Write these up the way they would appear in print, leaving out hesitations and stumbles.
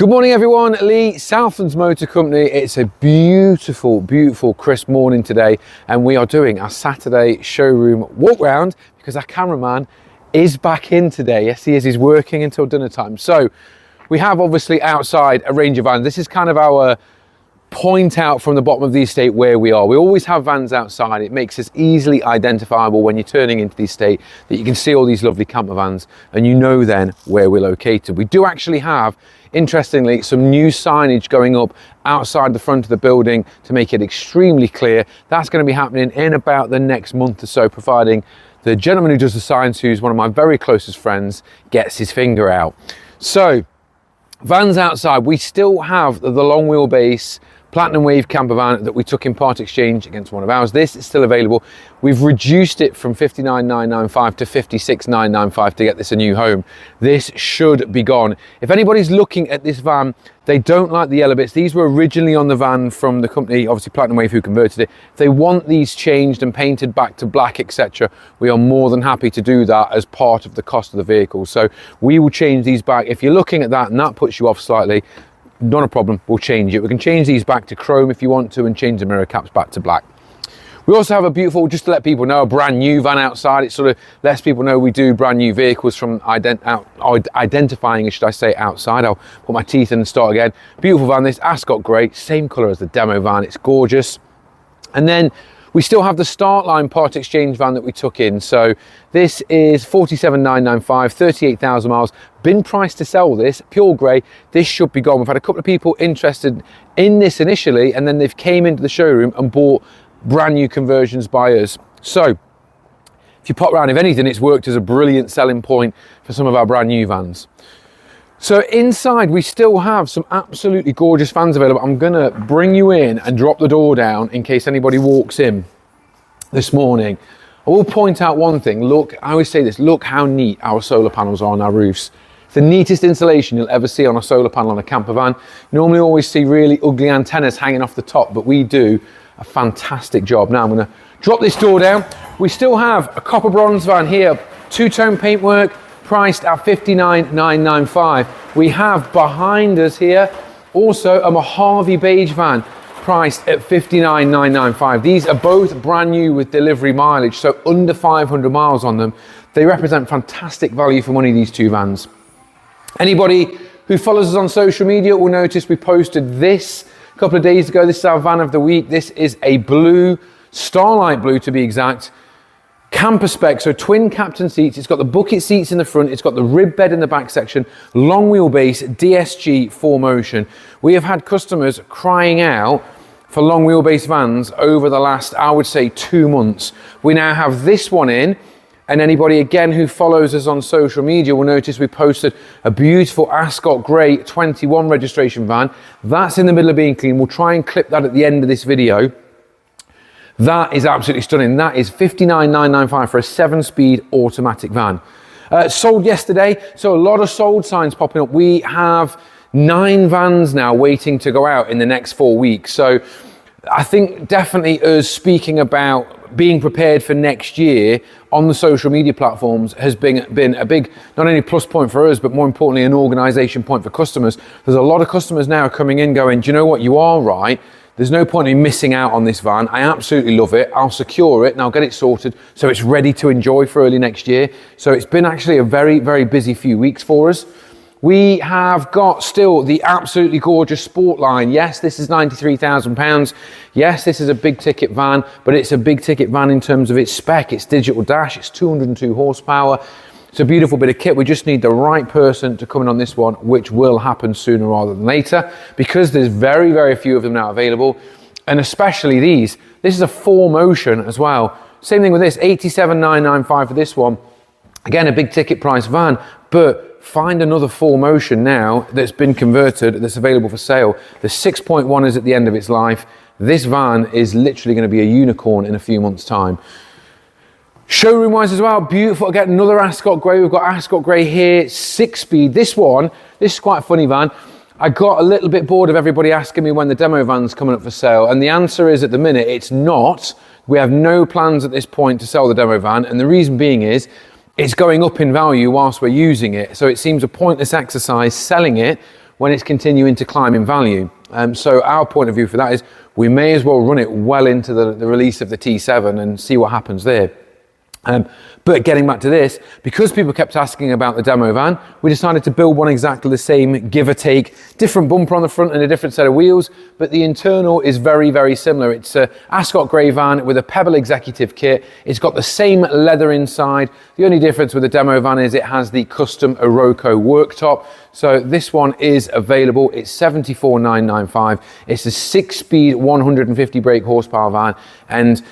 Good morning everyone, Lee, Southlands Motor Company. It's a beautiful, beautiful crisp morning today and we are doing our Saturday showroom walk round because our cameraman is back in today. Yes he is, he's working until dinner time. So we have obviously outside a range of vans. This is kind of our point out from the bottom of the estate where we are. We always have vans outside. It makes us easily identifiable when you're turning into the estate that you can see all these lovely camper vans and you know then where we're located. We do actually have, interestingly, some new signage going up outside the front of the building to make it extremely clear. That's going to be happening in about the next month or so, providing the gentleman who does the signs, who's one of my very closest friends, gets his finger out. So vans outside, we still have the long wheelbase Platinum Wave camper van that we took in part exchange against one of ours. This is still available. We've reduced it from 59,995 to 56,995 to get this a new home. This should be gone. If anybody's looking at this van, they don't like the yellow bits. These were originally on the van from the company, obviously Platinum Wave, who converted it. If they want these changed and painted back to black, etc., we are more than happy to do that as part of the cost of the vehicle. So we will change these back. If you're looking at that and that puts you off slightly, not a problem, we'll change it. We can change these back to chrome if you want to and change the mirror caps back to black. We also have a beautiful, just to let people know, a brand new van outside. It sort of lets people know we do brand new vehicles from identifying, should I say, outside. I'll put my teeth in and start again. Beautiful van, this Ascot grey, same colour as the demo van, it's gorgeous. And then we still have the Start Line part exchange van that we took in. So this is 47,995, 38,000 miles. Been priced to sell this, pure grey. This should be gone. We've had a couple of people interested in this initially, and then they've came into the showroom and bought brand new conversions by us. So if you pop around, if anything, it's worked as a brilliant selling point for some of our brand new vans. So inside, we still have some absolutely gorgeous vans available. I'm gonna bring you in and drop the door down in case anybody walks in this morning. I will point out one thing. Look, I always say this, look how neat our solar panels are on our roofs. It's the neatest installation you'll ever see on a solar panel on a camper van. You normally always see really ugly antennas hanging off the top, but we do a fantastic job. Now I'm gonna drop this door down. We still have a copper bronze van here, two-tone paintwork, priced at 59,995. We have behind us here also a Mojave beige van priced at 59,995. These are both brand new with delivery mileage, so under 500 miles on them. They represent fantastic value for money, these two vans. Anybody who follows us on social media will notice we posted this a couple of days ago. This is our van of the week. This is a blue, starlight blue to be exact, camper spec, so twin captain seats. It's got the bucket seats in the front, it's got the rib bed in the back section, long wheelbase, DSG 4Motion. We have had customers crying out for long wheelbase vans over the last, I would say, 2 months. We now have this one in, and anybody again who follows us on social media will notice we posted a beautiful Ascot grey 21 registration van. That's in the middle of being clean. We'll try and clip that at the end of this video. That is absolutely stunning. That is 59,995 for a 7-speed automatic van. Sold yesterday, so a lot of sold signs popping up. We have 9 vans now waiting to go out in the next 4 weeks. So I think definitely us speaking about being prepared for next year on the social media platforms has been a big, not only plus point for us, but more importantly, an organisation point for customers. There's a lot of customers now coming in going, do you know what, you are right. There's no point in missing out on this van. I absolutely love it. I'll secure it and I'll get it sorted so it's ready to enjoy for early next year. So it's been actually a very, very busy few weeks for us. We have got still the absolutely gorgeous Sport Line. Yes, this is £93,000. Yes, this is a big ticket van, but it's a big ticket van in terms of its spec. It's digital dash, it's 202 horsepower. It's a beautiful bit of kit. We just need the right person to come in on this one, which will happen sooner rather than later, because there's very, very few of them now available. And especially these. This is a 4Motion as well. Same thing with this, 87,995 for this one. Again, a big ticket price van, but find another 4Motion now that's been converted, that's available for sale. The 6.1 is at the end of its life. This van is literally going to be a unicorn in a few months' time. Showroom wise as well, beautiful. Again, another Ascot grey. We've got Ascot grey here, 6-speed. This one, this is quite a funny van. I got a little bit bored of everybody asking me when the demo van's coming up for sale. And the answer is at the minute, it's not. We have no plans at this point to sell the demo van. And the reason being is it's going up in value whilst we're using it. So it seems a pointless exercise selling it when it's continuing to climb in value. So our point of view for that is we may as well run it well into the release of the T7 and see what happens there. But getting back to this, because people kept asking about the demo van, we decided to build one exactly the same, give or take, different bumper on the front and a different set of wheels, but the internal is very, very similar. It's a Ascot grey van with a Pebble executive kit. It's got the same leather inside. The only difference with the demo van is it has the custom Oroco worktop. So this one is available. It's 74,995. It's a 6-speed, 150 brake horsepower van, and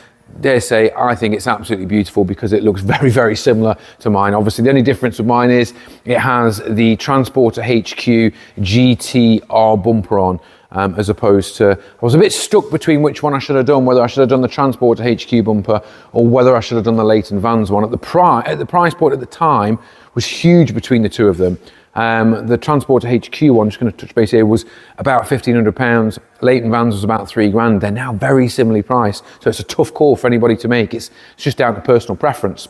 dare say, I think it's absolutely beautiful because it looks very, very similar to mine. Obviously, the only difference with mine is it has the Transporter HQ GTR bumper on, as opposed to, I was a bit stuck between which one I should have done, whether I should have done the Transporter HQ bumper or whether I should have done the Leighton Vans one. At the price point at the time was huge between the two of them. The Transporter HQ one, just going to touch base here, was about £1,500. Leighton Vans was about £3,000. They're now very similarly priced, so it's a tough call for anybody to make. It's just down to personal preference.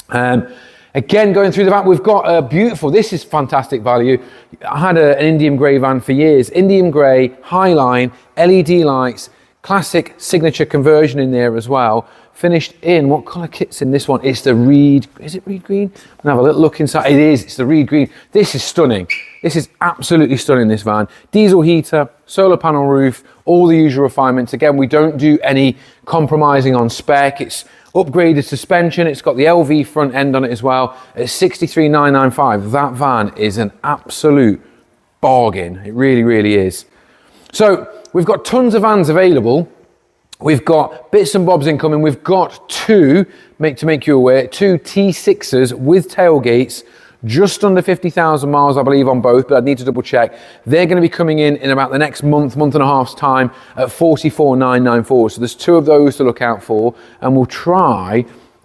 Again, going through the van, we've got a beautiful, this is fantastic value. I had an Indian grey van for years. Indian grey, high line, LED lights, classic signature conversion in there as well. Finished in, what colour kit's in this one? It's the reed, is it reed green? I'm gonna have a little look inside. It is, it's the reed green. This is stunning. This is absolutely stunning, this van. Diesel heater, solar panel roof, all the usual refinements. Again, we don't do any compromising on spec. It's upgraded suspension. It's got the LV front end on it as well. At 63,995, that van is an absolute bargain. It really, really is. So we've got tons of vans available. We've got bits and bobs incoming. We've got to make you aware, two T6s with tailgates, just under 50,000 miles, I believe, on both, but I need to double check. They're going to be coming in about the next month and a half's time at 44,994. So there's two of those to look out for, and we'll try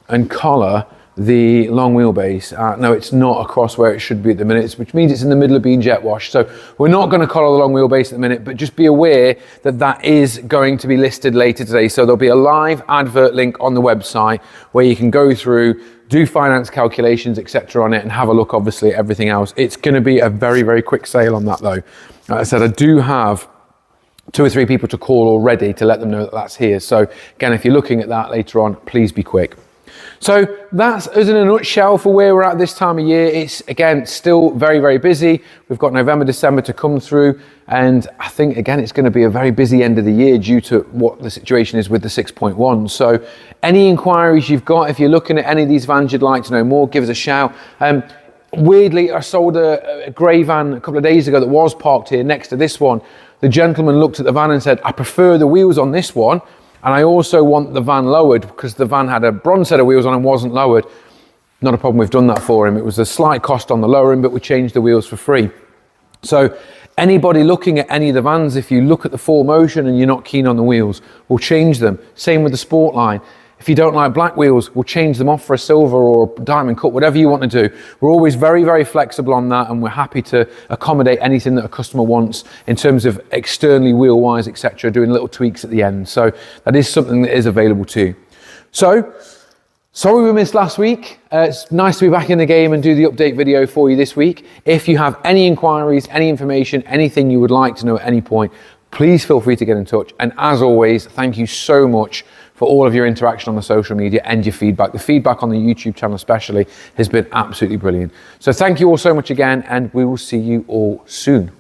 and collar the long wheelbase. No, it's not across where it should be at the minute, which means it's in the middle of being jet washed. So we're not going to collar the long wheelbase at the minute, but just be aware that that is going to be listed later today. So there'll be a live advert link on the website where you can go through, do finance calculations, etc. on it, and have a look, obviously, at everything else. It's going to be a very, very quick sale on that, though. Like I said, I do have 2 or 3 people to call already to let them know that that's here. So again, if you're looking at that later on, please be quick. So that's us in a nutshell for where we're at this time of year. It's, again, still very, very busy. We've got November, December to come through. And I think, again, it's going to be a very busy end of the year due to what the situation is with the 6.1. So any inquiries you've got, if you're looking at any of these vans you'd like to know more, give us a shout. Weirdly, I sold a grey van a couple of days ago that was parked here next to this one. The gentleman looked at the van and said, I prefer the wheels on this one, and I also want the van lowered because the van had a bronze set of wheels on and wasn't lowered. Not a problem, we've done that for him. It was a slight cost on the lowering, but we changed the wheels for free. So anybody looking at any of the vans, if you look at the 4Motion and you're not keen on the wheels, we'll change them. Same with the Sport line. If you don't like black wheels, we'll change them off for a silver or a diamond cut, whatever you want to do. We're always very, very flexible on that, and we're happy to accommodate anything that a customer wants in terms of externally wheel-wise, etc., doing little tweaks at the end. So that is something that is available too. So, sorry we missed last week. It's nice to be back in the game and do the update video for you this week. If you have any inquiries, any information, anything you would like to know at any point, please feel free to get in touch. And as always, thank you so much for all of your interaction on the social media and your feedback. The feedback on the YouTube channel especially has been absolutely brilliant. So thank you all so much again, and we will see you all soon.